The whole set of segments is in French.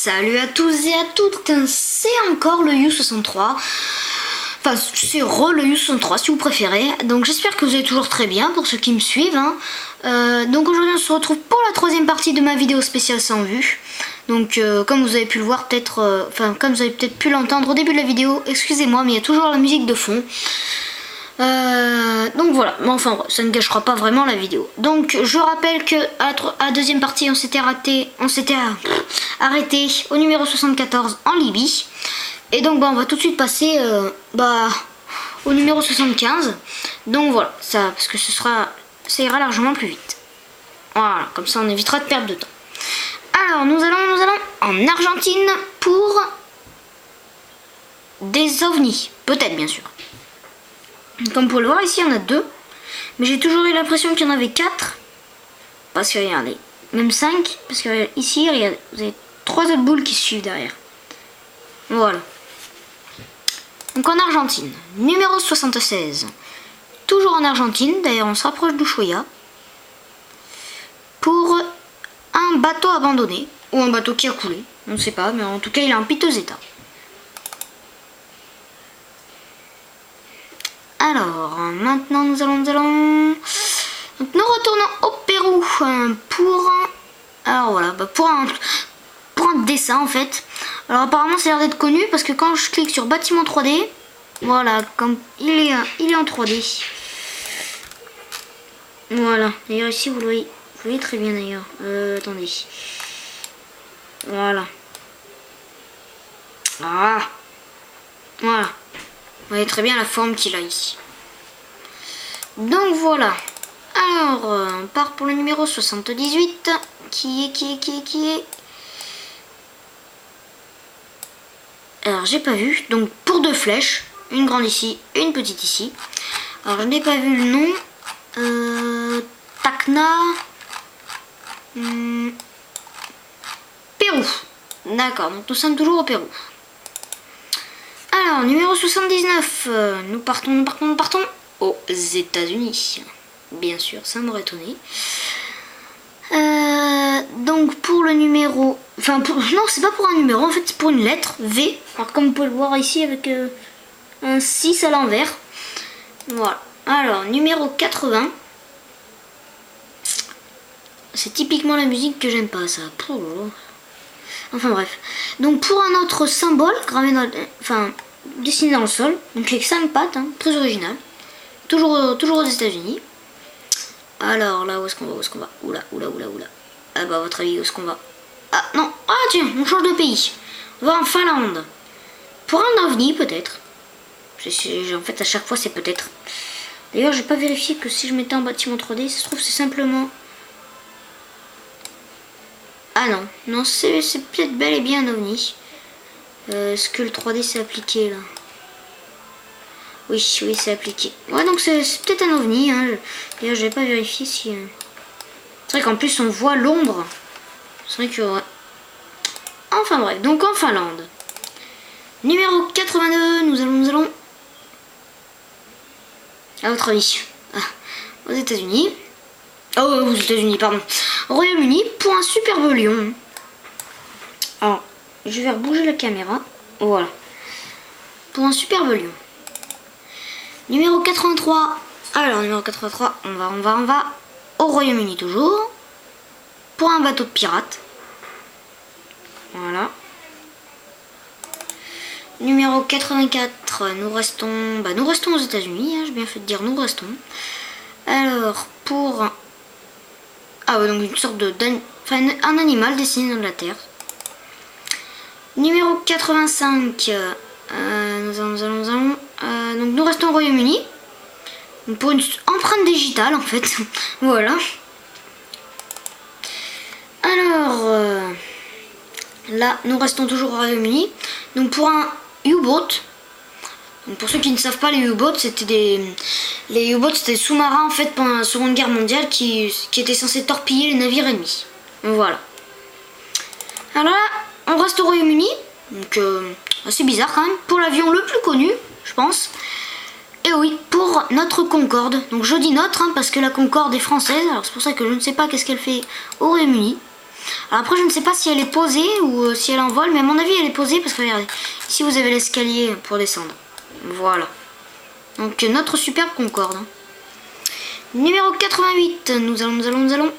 Salut à tous et à toutes, c'est encore le U63. Enfin, c'est le U63 si vous préférez. Donc j'espère que vous allez toujours très bien pour ceux qui me suivent. Donc aujourd'hui on se retrouve pour la troisième partie de ma vidéo spéciale sans vue. Donc comme vous avez pu le voir peut-être, comme vous avez peut-être pu l'entendre au début de la vidéo, excusez-moi mais il y a toujours la musique de fond. Donc voilà, mais enfin ça ne gâchera pas vraiment la vidéo. Donc je rappelle que à la deuxième partie on s'était arrêté au numéro 74 en Libye. Et donc on va tout de suite passer au numéro 75. Donc voilà, parce que ça ira largement plus vite. Voilà, comme ça on évitera de perdre de temps. Alors nous allons en Argentine pour des ovnis, peut-être bien sûr. Comme vous pouvez le voir ici, il y en a 2. Mais j'ai toujours eu l'impression qu'il y en avait 4. Parce que regardez, même 5. Parce que ici, regardez, vous avez 3 autres boules qui suivent derrière. Voilà. Donc en Argentine, numéro 76. Toujours en Argentine, d'ailleurs on se rapproche d'Ushuaia. Pour un bateau abandonné. Ou un bateau qui a coulé. On ne sait pas, mais en tout cas il est en piteux état. Alors, maintenant nous retournons au Pérou pour un dessin en fait. Alors apparemment ça a l'air d'être connu parce que quand je clique sur bâtiment 3D, voilà, comme il est en 3D. Voilà, d'ailleurs ici vous le voyez très bien d'ailleurs. Attendez. Voilà. Ah. Voilà. Vous voyez très bien la forme qu'il a ici. Donc voilà. Alors, on part pour le numéro 78. Qui est Alors, j'ai pas vu. Donc, pour 2 flèches. Une grande ici, une petite ici. Alors, je n'ai pas vu le nom. Tacna. Pérou. D'accord, donc nous sommes toujours au Pérou. Alors, numéro 79, nous partons aux États-Unis. Bien sûr, ça m'aurait étonné. Donc, pour le numéro... non, c'est pas pour un numéro, en fait, c'est pour une lettre, V. Alors, comme vous pouvez le voir ici, avec un 6 à l'envers. Voilà. Alors, numéro 80. C'est typiquement la musique que j'aime pas, ça. Enfin bref. Donc pour un autre symbole gravé dessiné dans le sol, donc avec 5 pattes, très original. Toujours aux États-Unis. Alors là, où est-ce qu'on va? Oula. Ah bah à votre avis, où est-ce qu'on va? Ah non, ah tiens, on change de pays. On va en Finlande. Pour un ovni peut-être. En fait à chaque fois c'est peut-être. D'ailleurs j'ai pas vérifié que si je mettais en bâtiment 3D, ça se trouve c'est simplement... Ah non, c'est peut-être bel et bien un ovni. Est-ce que le 3D s'est appliqué là? Oui, c'est appliqué. Ouais, donc c'est peut-être un ovni. D'ailleurs, je vais pas vérifier si... C'est vrai qu'en plus, on voit l'ombre. C'est vrai que... Ouais. Enfin bref, donc en Finlande. Numéro 82, nous allons... À votre avis. Aux États-Unis. Oh, aux États-Unis, pardon. Au Royaume-Uni pour un superbe lion. Alors, je vais rebouger la caméra. Voilà. Pour un superbe lion. Numéro 83. Alors, numéro 83, on va au Royaume-Uni toujours. Pour un bateau de pirate. Voilà. Numéro 84, nous restons aux États-Unis. J'ai bien fait de dire nous restons. Alors, pour... Ah ouais, donc une sorte un animal dessiné dans la terre. Numéro 85, donc nous restons au Royaume-Uni. Pour une empreinte digitale en fait. Voilà. Alors, là, nous restons toujours au Royaume-Uni. Donc pour un U-boat. Donc pour ceux qui ne savent pas, les U-boats, les U-boats, c'était des sous-marins en fait pendant la Seconde Guerre mondiale qui étaient censés torpiller les navires ennemis. Voilà. Alors là, on reste au Royaume-Uni, donc assez bizarre quand même, pour l'avion le plus connu, je pense. Et oui, pour notre Concorde. Donc je dis notre, parce que la Concorde est française, alors c'est pour ça que je ne sais pas qu'est-ce qu'elle fait au Royaume-Uni. Alors après je ne sais pas si elle est posée ou si elle est en vol, mais à mon avis elle est posée parce que regardez, ici vous avez l'escalier pour descendre. Voilà. Donc notre superbe Concorde. Hein. Numéro 88, nous allons.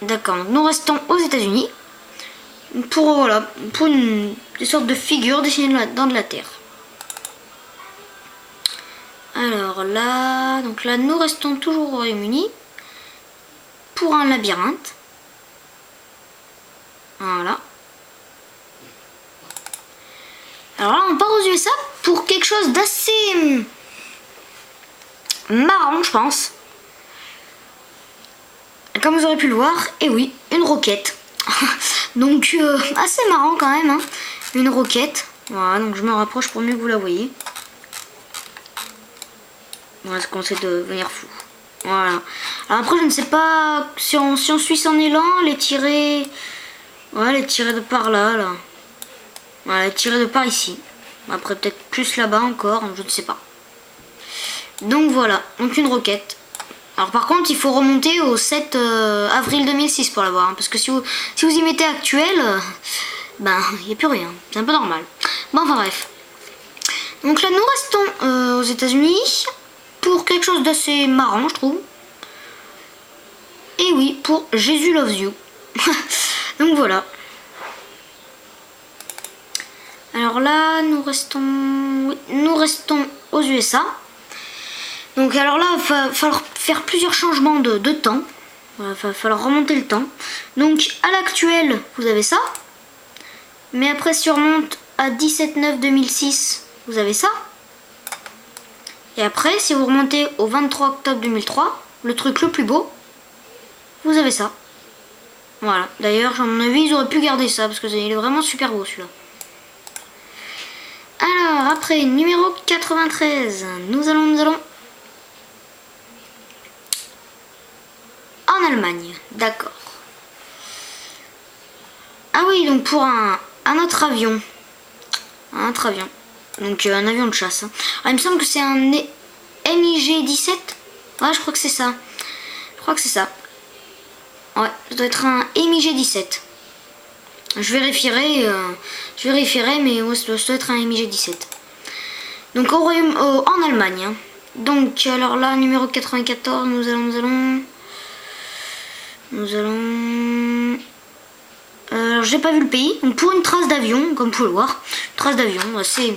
D'accord, nous restons aux États-Unis pour voilà, pour des sortes de figures dessinées dans de la terre. Alors là, donc là nous restons toujours au Royaume-Uni pour un labyrinthe. Voilà. Alors là on part aux USA pour quelque chose d'assez marrant, je pense. Comme vous aurez pu le voir, et oui, une roquette. Donc assez marrant quand même, hein. Une roquette. Voilà, donc je me rapproche pour mieux que vous la voyez. Voilà, ça commence à devenir fou. Voilà. Alors après, je ne sais pas si on suit son élan, les tirer. Voilà, les tirer de par là, là. Voilà, les tirer de par ici. Après, peut-être plus là-bas encore, je ne sais pas. Donc voilà, donc une roquette. Alors par contre, il faut remonter au 7 avril 2006 pour l'avoir. Hein, parce que si vous y mettez actuel, ben, il n'y a plus rien. C'est un peu normal. Bon, enfin bref. Donc là, nous restons aux États-Unis pour quelque chose d'assez marrant, je trouve. Et oui, pour Jésus Loves You. Donc voilà. Alors là, nous restons aux USA. Donc alors là, il va falloir faire plusieurs changements de temps. Il va falloir remonter le temps. Donc à l'actuel, vous avez ça. Mais après, si on remonte à 17/9/2006, vous avez ça. Et après, si vous remontez au 23 octobre 2003, le truc le plus beau, vous avez ça. Voilà. D'ailleurs, à mon avis, ils auraient pu garder ça parce que il est vraiment super beau celui-là. Alors, après, numéro 93, nous allons en Allemagne. D'accord. Ah oui, donc pour un autre avion. Un autre avion. Donc un avion de chasse. Alors, il me semble que c'est un MiG-17. Ouais, je crois que c'est ça. Je crois que c'est ça. Ouais, ça doit être un MiG-17. Je vérifierai, mais ouais, ça doit être un MiG-17. Donc en Allemagne. Hein. Donc alors là, numéro 94, nous allons. Alors j'ai pas vu le pays. Donc pour une trace d'avion, comme vous pouvez le voir, une trace d'avion, assez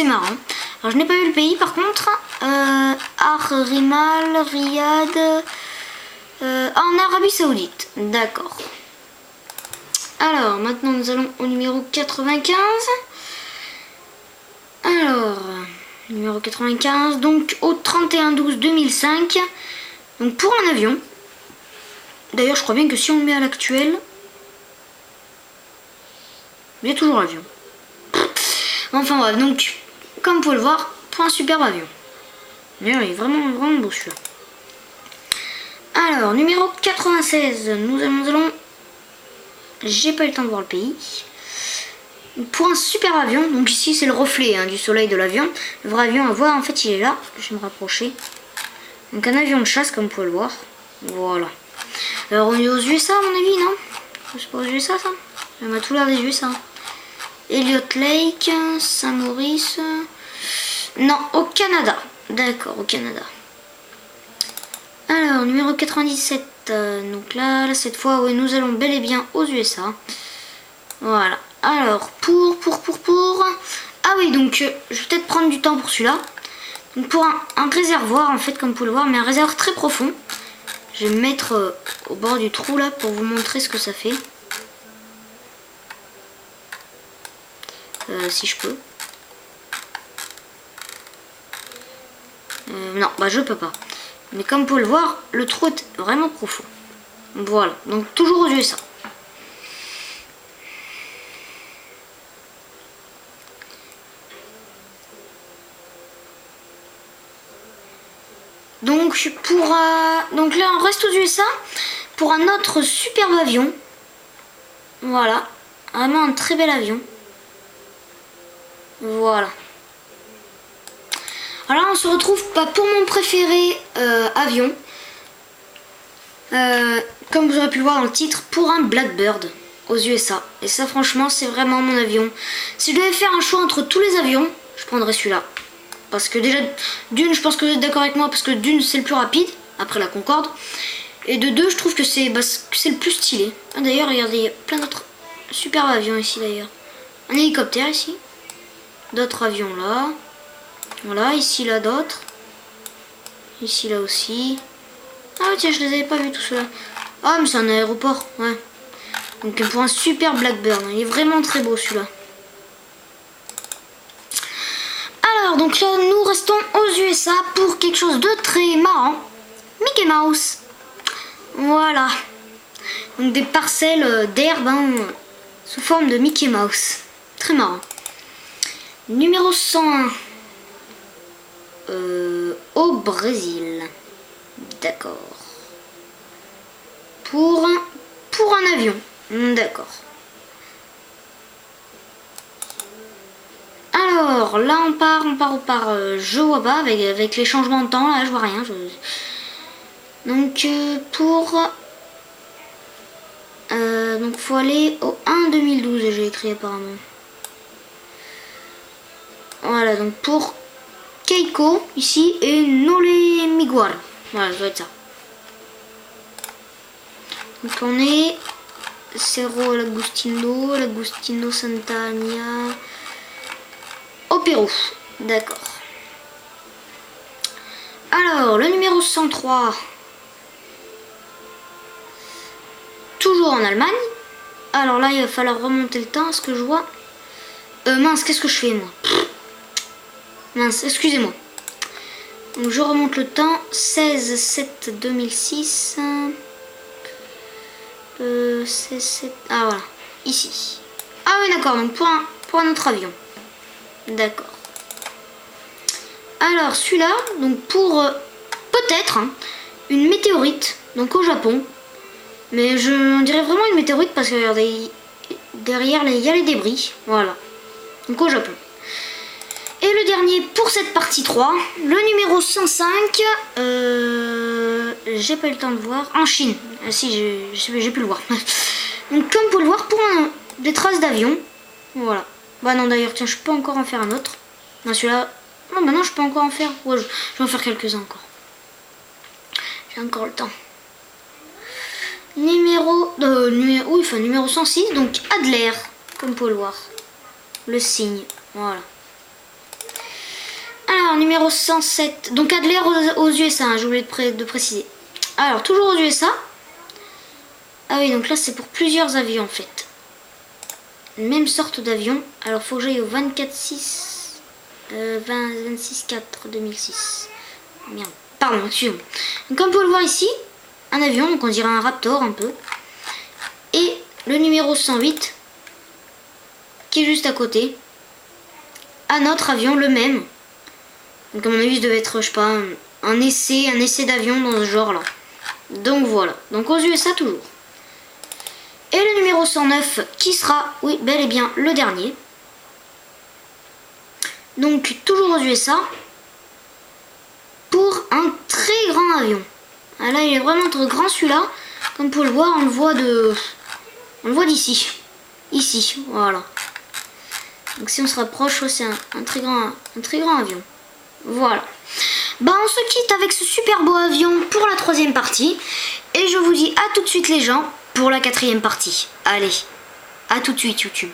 marrant. Alors je n'ai pas vu le pays par contre. Rimal, Riyad, en Arabie Saoudite. D'accord. Alors, maintenant nous allons au numéro 95. Alors, numéro 95, donc au 31/12/2005. Donc pour un avion. D'ailleurs, je crois bien que si on le met à l'actuel, il y a toujours l'avion. Enfin bref, donc, comme vous pouvez le voir, pour un superbe avion. D'ailleurs, il est vraiment beau celui-là. Alors, numéro 96, nous allons... J'ai pas eu le temps de voir le pays. Pour un super avion, donc ici c'est le reflet hein, du soleil de l'avion. Le vrai avion à voir, en fait il est là. Je vais me rapprocher. Donc un avion de chasse comme vous pouvez le voir. Voilà. Alors on est aux USA à mon avis, non? C'est pas aux USA ça? Ça m'a tout l'air des USA. Elliott Lake, Saint-Maurice. Non, au Canada. D'accord, au Canada. Alors, numéro 97. Donc là, cette fois, oui, nous allons bel et bien aux USA. Voilà. Alors, pour... Ah oui, donc, je vais peut-être prendre du temps pour celui-là. Donc, pour un réservoir, en fait, comme vous pouvez le voir, mais un réservoir très profond. Je vais me mettre au bord du trou, là, pour vous montrer ce que ça fait. Si je peux. Non, bah je peux pas. Mais comme vous pouvez le voir, le trou est vraiment profond. Voilà, donc toujours aux USA. Donc là, on reste aux USA pour un autre superbe avion. Voilà, vraiment un très bel avion. Voilà. Alors là, on se retrouve pas pour mon préféré avion. comme vous aurez pu le voir dans le titre, pour un Blackbird aux USA. Et ça franchement c'est vraiment mon avion. Si je devais faire un choix entre tous les avions, je prendrais celui-là. Parce que déjà, d'une, je pense que vous êtes d'accord avec moi, parce que d'une, c'est le plus rapide, après la Concorde. Et de deux, je trouve que c'est le plus stylé. Ah, d'ailleurs, regardez, il y a plein d'autres superbes avions ici d'ailleurs. Un hélicoptère ici. D'autres avions là. Voilà, ici là d'autres. Ici là aussi. Ah tiens, je les avais pas vus tous ceux-là. Ah mais c'est un aéroport, ouais. Donc pour un super Blackbird, il est vraiment très beau celui-là. Alors donc là nous restons aux USA pour quelque chose de très marrant. Mickey Mouse. Voilà. Donc des parcelles d'herbe sous forme de Mickey Mouse. Très marrant. Numéro 101. Au Brésil. D'accord. Pour un avion. D'accord. Alors là on part, je vois pas avec les changements de temps là je vois rien. Donc donc faut aller au 1 2012 j'ai écrit apparemment. Voilà donc pour Keiko ici et Nole Miguel. Voilà ça doit être ça. Donc on est Cerro L'Agostino Sant'Ania au Pérou. D'accord. Alors le numéro 103. Toujours en Allemagne. Alors là il va falloir remonter le temps à ce que je vois. Mince, qu'est-ce que je fais moi? Mince, excusez-moi. Donc je remonte le temps. 16/7/2006. Ah voilà, ici. Ah oui d'accord, donc pour un autre avion. D'accord. Alors celui-là, donc pour peut-être une météorite, donc au Japon. Mais on dirait vraiment une météorite parce que regardez, derrière il y a les débris. Voilà. Donc au Japon. Et le dernier pour cette partie 3, le numéro 105, j'ai pas eu le temps de voir, en Chine. Ah, si, j'ai pu le voir. Donc comme vous pouvez le voir, pour des traces d'avion, voilà. Bah non d'ailleurs, tiens, je peux encore en faire un autre. Non, celui-là, non, bah non, je peux encore en faire. Ouais, je vais en faire quelques-uns encore. J'ai encore le temps. Numéro 106, donc Adler, comme vous pouvez le voir. Le signe, voilà. Alors, numéro 107. Donc, Adler aux USA, j'ai oublié de préciser. Alors, toujours aux USA. Ah oui, donc là, c'est pour plusieurs avions, en fait. Même sorte d'avion. Alors, faut que j'aille au 26/4/2006. Merde. Pardon, excusez-moi. Donc, comme vous pouvez le voir ici, un avion, donc on dirait un Raptor, un peu. Et le numéro 108, qui est juste à côté. Un autre avion, le même. Donc à mon avis, ça devait être, je sais pas, un essai d'avion dans ce genre-là. Donc voilà. Donc aux USA toujours. Et le numéro 109, qui sera, oui, bel et bien le dernier. Donc toujours aux USA. Pour un très grand avion. Ah, là, il est vraiment très grand celui-là. Comme vous pouvez le voir, on le voit d'ici. Ici, voilà. Donc si on se rapproche, c'est un très grand avion. Voilà. Bah on se quitte avec ce super beau avion pour la 3e partie. Et je vous dis à tout de suite les gens pour la 4e partie. Allez, à tout de suite YouTube.